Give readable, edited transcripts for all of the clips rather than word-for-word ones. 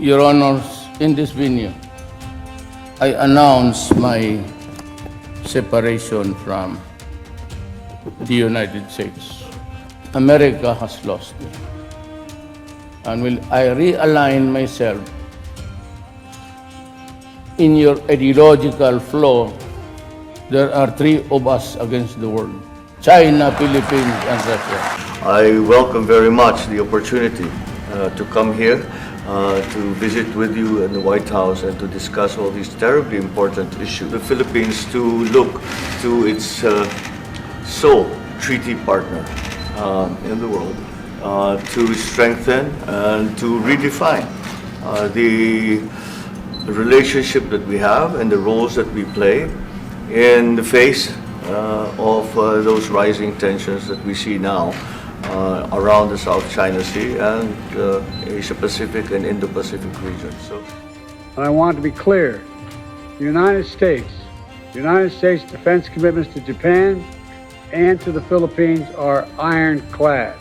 Your Honors, in this venue, I announce my separation from the United States. America has lost me. And will I realign myself in your ideological flow? There are three of us against the world: China, Philippines, and Russia. I welcome very much the opportunity to come here to visit with you in the White House and to discuss all these terribly important issues. The Philippines to look to its sole treaty partner in the world to strengthen and to redefine the relationship that we have and the roles that we play in the face of those rising tensions that we see now around the South China Sea and Asia-Pacific and Indo-Pacific region. So, I want to be clear. The United States defense commitments to Japan and to the Philippines are ironclad.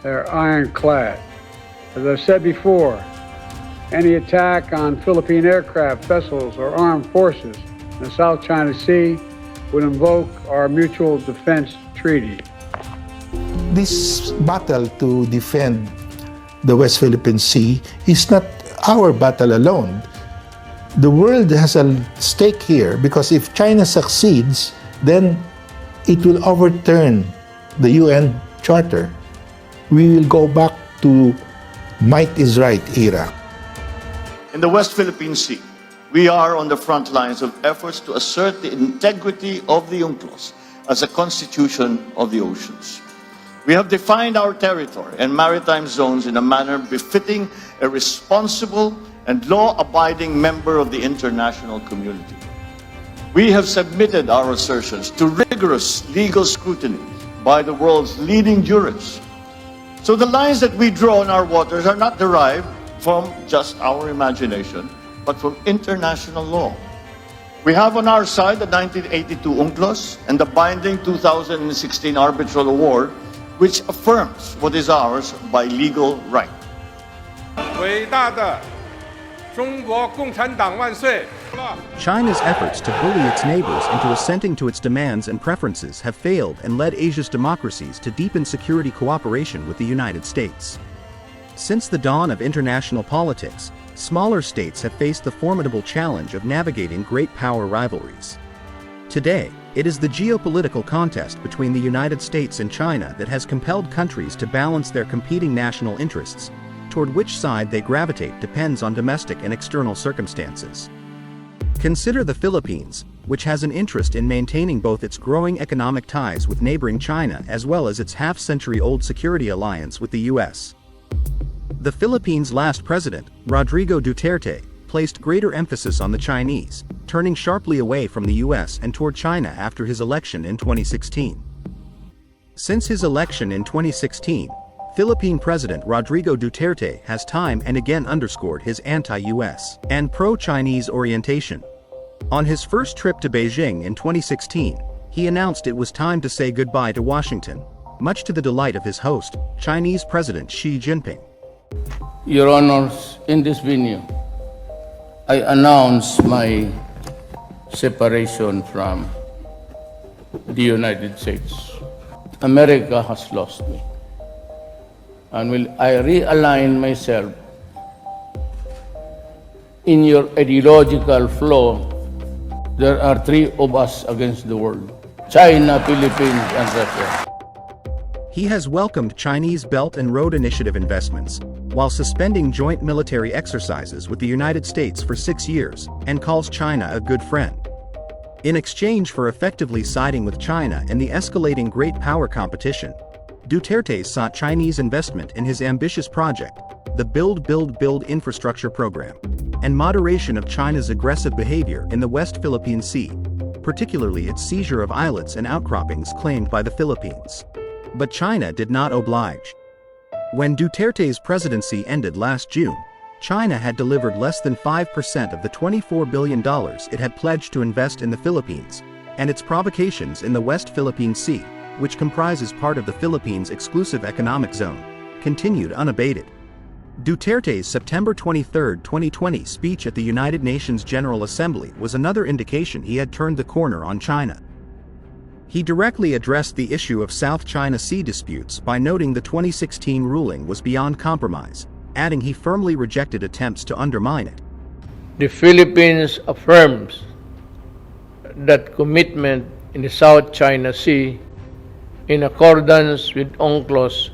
They're ironclad. As I've said before, any attack on Philippine aircraft, vessels, or armed forces in the South China Sea would invoke our Mutual Defense Treaty. This battle to defend the West Philippine Sea is not our battle alone. The world has a stake here because if China succeeds, then it will overturn the UN Charter. We will go back to might is right era. In the West Philippine Sea, we are on the front lines of efforts to assert the integrity of the UNCLOS as a constitution of the oceans. We have defined our territory and maritime zones in a manner befitting a responsible and law-abiding member of the international community. We have submitted our assertions to rigorous legal scrutiny by the world's leading jurists. So the lines that we draw in our waters are not derived from just our imagination, but from international law. We have on our side the 1982 UNCLOS and the binding 2016 arbitral award, which affirms what is ours by legal right. 伟大的中国共产党万岁! China's efforts to bully its neighbors into assenting to its demands and preferences have failed and led Asia's democracies to deepen security cooperation with the United States. Since the dawn of international politics, smaller states have faced the formidable challenge of navigating great power rivalries. Today, it is the geopolitical contest between the United States and China that has compelled countries to balance their competing national interests. Toward which side they gravitate depends on domestic and external circumstances. Consider the Philippines, which has an interest in maintaining both its growing economic ties with neighboring China as well as its half-century-old security alliance with the U.S. The Philippines' last president, Rodrigo Duterte, placed greater emphasis on the Chinese, turning sharply away from the U.S. and toward China after his election in 2016. Since his election in 2016, Philippine President Rodrigo Duterte has time and again underscored his anti-U.S. and pro-Chinese orientation. On his first trip to Beijing in 2016, he announced it was time to say goodbye to Washington, much to the delight of his host, Chinese President Xi Jinping. Your Honors, in this venue, I announce my separation from the United States. America has lost me. And will I realign myself in your ideological flow? There are three of us against the world: China, Philippines, and Russia. He has welcomed Chinese Belt and Road Initiative investments, while suspending joint military exercises with the United States for 6 years, and calls China a good friend. In exchange for effectively siding with China in the escalating great power competition, Duterte sought Chinese investment in his ambitious project, the Build Infrastructure Program, and moderation of China's aggressive behavior in the West Philippine Sea, particularly its seizure of islets and outcroppings claimed by the Philippines. But China did not oblige. When Duterte's presidency ended last June, China had delivered less than 5% of the $24 billion it had pledged to invest in the Philippines, and its provocations in the West Philippine Sea, which comprises part of the Philippines' exclusive economic zone, continued unabated. Duterte's September 23, 2020 speech at the United Nations General Assembly was another indication he had turned the corner on China. He directly addressed the issue of South China Sea disputes by noting the 2016 ruling was beyond compromise, adding he firmly rejected attempts to undermine it. The Philippines affirms that commitment in the South China Sea in accordance with UNCLOS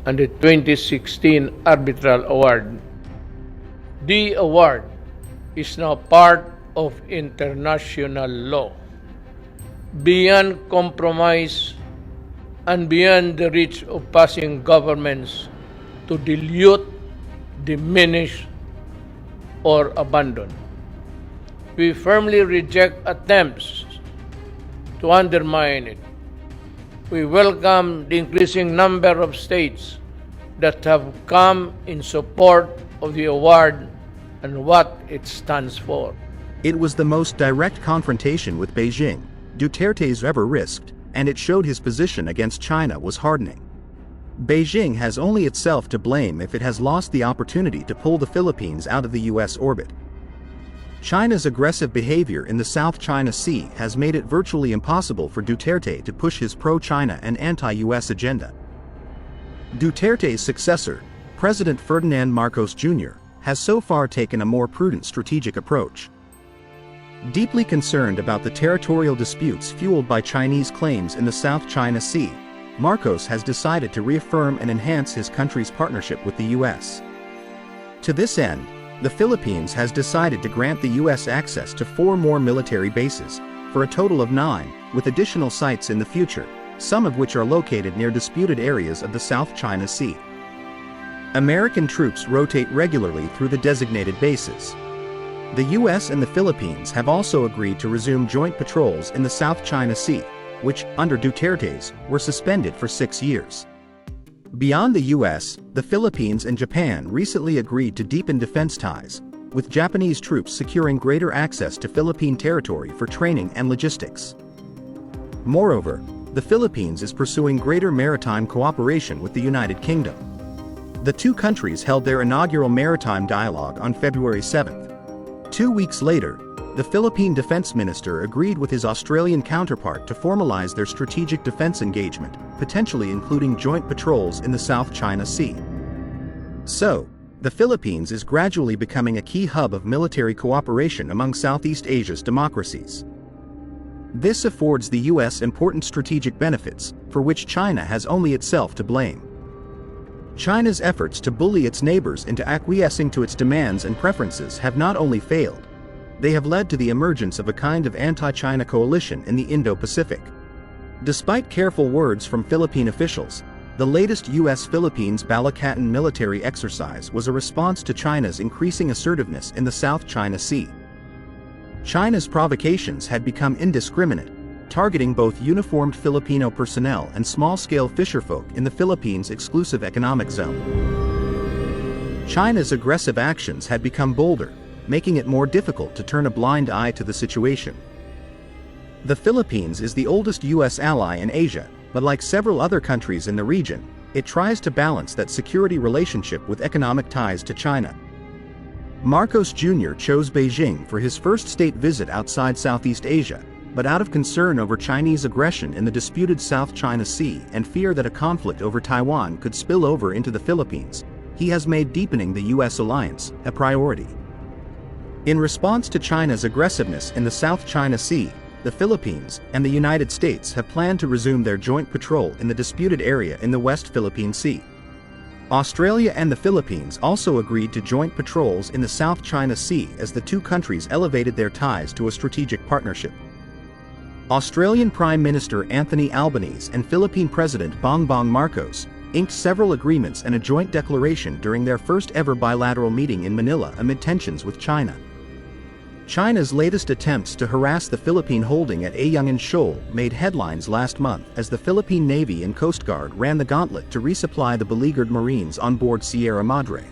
and the 2016 arbitral award. The award is now part of international law, beyond compromise and beyond the reach of passing governments to dilute, diminish, or abandon. We firmly reject attempts to undermine it. We welcome the increasing number of states that have come in support of the award and what it stands for. It was the most direct confrontation with Beijing Duterte's ever risked, and it showed his position against China was hardening. Beijing has only itself to blame if it has lost the opportunity to pull the Philippines out of the U.S. orbit. China's aggressive behavior in the South China Sea has made it virtually impossible for Duterte to push his pro-China and anti-U.S. agenda. Duterte's successor, President Ferdinand Marcos Jr., has so far taken a more prudent strategic approach. Deeply concerned about the territorial disputes fueled by Chinese claims in the South China Sea, Marcos has decided to reaffirm and enhance his country's partnership with the U.S. To this end, the Philippines has decided to grant the U.S. access to 4 more military bases, for a total of 9, with additional sites in the future, some of which are located near disputed areas of the South China Sea. American troops rotate regularly through the designated bases. The U.S. and the Philippines have also agreed to resume joint patrols in the South China Sea, which, under Duterte's, were suspended for 6 years. Beyond the U.S., the Philippines and Japan recently agreed to deepen defense ties, with Japanese troops securing greater access to Philippine territory for training and logistics. Moreover, the Philippines is pursuing greater maritime cooperation with the United Kingdom. The two countries held their inaugural maritime dialogue on February 7. 2 weeks later, the Philippine Defense Minister agreed with his Australian counterpart to formalize their strategic defense engagement, potentially including joint patrols in the South China Sea. So, the Philippines is gradually becoming a key hub of military cooperation among Southeast Asia's democracies. This affords the U.S. important strategic benefits, for which China has only itself to blame. China's efforts to bully its neighbors into acquiescing to its demands and preferences have not only failed, they have led to the emergence of a kind of anti-China coalition in the Indo-Pacific. Despite careful words from Philippine officials, the latest U.S.-Philippines Balikatan military exercise was a response to China's increasing assertiveness in the South China Sea. China's provocations had become indiscriminate, targeting both uniformed Filipino personnel and small-scale fisherfolk in the Philippines' exclusive economic zone. China's aggressive actions had become bolder, making it more difficult to turn a blind eye to the situation. The Philippines is the oldest U.S. ally in Asia, but like several other countries in the region, it tries to balance that security relationship with economic ties to China. Marcos Jr. chose Beijing for his first state visit outside Southeast Asia, but out of concern over Chinese aggression in the disputed South China Sea and fear that a conflict over Taiwan could spill over into the Philippines, he has made deepening the U.S. alliance a priority. In response to China's aggressiveness in the South China Sea, the Philippines and the United States have planned to resume their joint patrol in the disputed area in the West Philippine Sea. Australia and the Philippines also agreed to joint patrols in the South China Sea as the two countries elevated their ties to a strategic partnership. Australian Prime Minister Anthony Albanese and Philippine President Bongbong Marcos inked several agreements and a joint declaration during their first ever bilateral meeting in Manila amid tensions with China. China's latest attempts to harass the Philippine holding at Ayungin Shoal made headlines last month as the Philippine Navy and Coast Guard ran the gauntlet to resupply the beleaguered Marines on board Sierra Madre.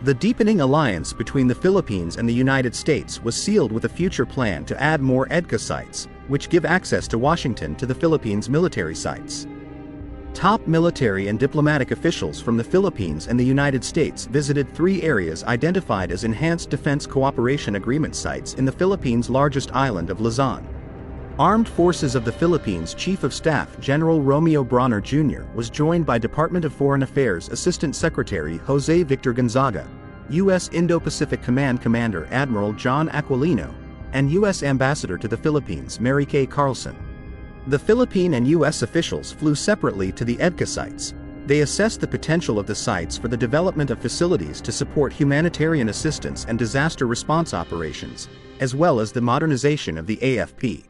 The deepening alliance between the Philippines and the United States was sealed with a future plan to add more EDCA sites, which give access to Washington to the Philippines' military sites. Top military and diplomatic officials from the Philippines and the United States visited 3 areas identified as Enhanced Defense Cooperation Agreement sites in the Philippines' largest island of Luzon. Armed Forces of the Philippines Chief of Staff General Romeo Brawner Jr. was joined by Department of Foreign Affairs Assistant Secretary Jose Victor Gonzaga, U.S. Indo-Pacific Command Commander Admiral John Aquilino, and U.S. Ambassador to the Philippines Mary Kay Carlson. The Philippine and U.S. officials flew separately to the EDCA sites. They assessed the potential of the sites for the development of facilities to support humanitarian assistance and disaster response operations, as well as the modernization of the AFP.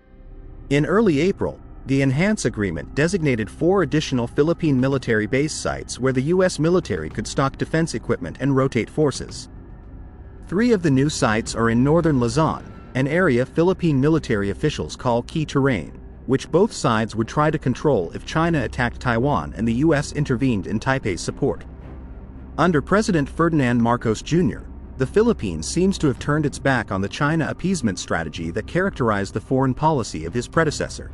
In early April, the Enhance Agreement designated 4 additional Philippine military base sites where the U.S. military could stock defense equipment and rotate forces. 3 of the new sites are in northern Luzon, an area Philippine military officials call key terrain, which both sides would try to control if China attacked Taiwan and the U.S. intervened in Taipei's support. Under President Ferdinand Marcos Jr., the Philippines seems to have turned its back on the China appeasement strategy that characterized the foreign policy of his predecessor.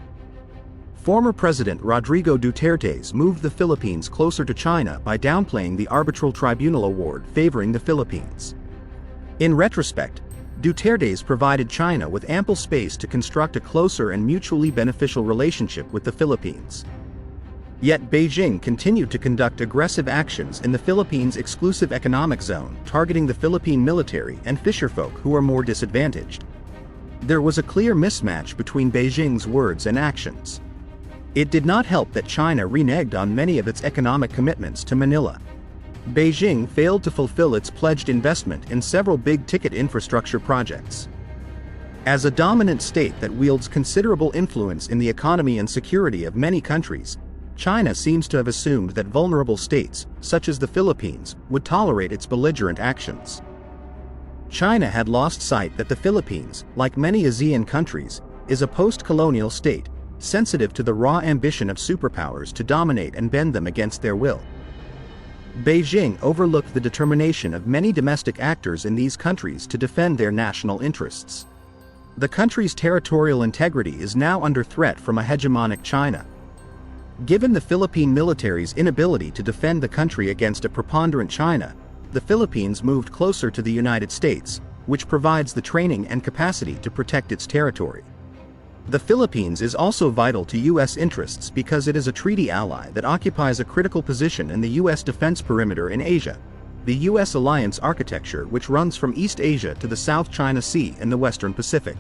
Former President Rodrigo Duterte's moved the Philippines closer to China by downplaying the Arbitral Tribunal Award favoring the Philippines. In retrospect, Duterte's provided China with ample space to construct a closer and mutually beneficial relationship with the Philippines. Yet Beijing continued to conduct aggressive actions in the Philippines' exclusive economic zone, targeting the Philippine military and fisherfolk who are more disadvantaged. There was a clear mismatch between Beijing's words and actions. It did not help that China reneged on many of its economic commitments to Manila. Beijing failed to fulfill its pledged investment in several big-ticket infrastructure projects. As a dominant state that wields considerable influence in the economy and security of many countries, China seems to have assumed that vulnerable states, such as the Philippines, would tolerate its belligerent actions. China had lost sight that the Philippines, like many ASEAN countries, is a post-colonial state, sensitive to the raw ambition of superpowers to dominate and bend them against their will. Beijing overlooked the determination of many domestic actors in these countries to defend their national interests. The country's territorial integrity is now under threat from a hegemonic China. Given the Philippine military's inability to defend the country against a preponderant China, the Philippines moved closer to the United States, which provides the training and capacity to protect its territory. The Philippines is also vital to U.S. interests because it is a treaty ally that occupies a critical position in the U.S. defense perimeter in Asia, the U.S. alliance architecture which runs from East Asia to the South China Sea and the Western Pacific.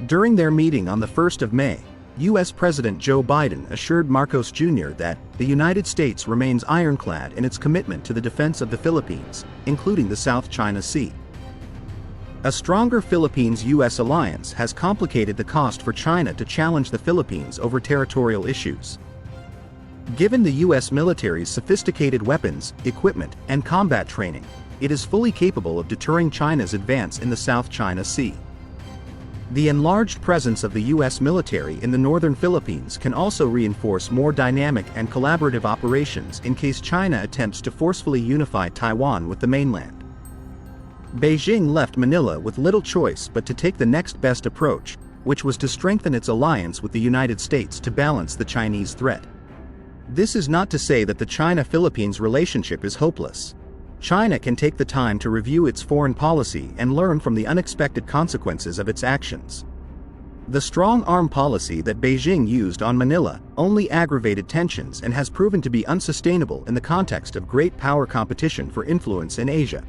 During their meeting on the 1st of May, U.S. President Joe Biden assured Marcos Jr. that the United States remains ironclad in its commitment to the defense of the Philippines, including the South China Sea. A stronger Philippines-U.S. alliance has complicated the cost for China to challenge the Philippines over territorial issues. Given the U.S. military's sophisticated weapons, equipment, and combat training, it is fully capable of deterring China's advance in the South China Sea. The enlarged presence of the U.S. military in the northern Philippines can also reinforce more dynamic and collaborative operations in case China attempts to forcefully unify Taiwan with the mainland. Beijing left Manila with little choice but to take the next best approach, which was to strengthen its alliance with the United States to balance the Chinese threat. This is not to say that the China-Philippines relationship is hopeless. China can take the time to review its foreign policy and learn from the unexpected consequences of its actions. The strong arm policy that Beijing used on Manila only aggravated tensions and has proven to be unsustainable in the context of great power competition for influence in Asia.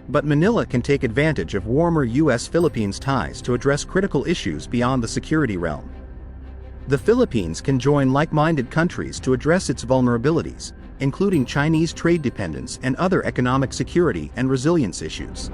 But Manila can take advantage of warmer U.S.-Philippines ties to address critical issues beyond the security realm. The Philippines can join like-minded countries to address its vulnerabilities, including Chinese trade dependence and other economic security and resilience issues.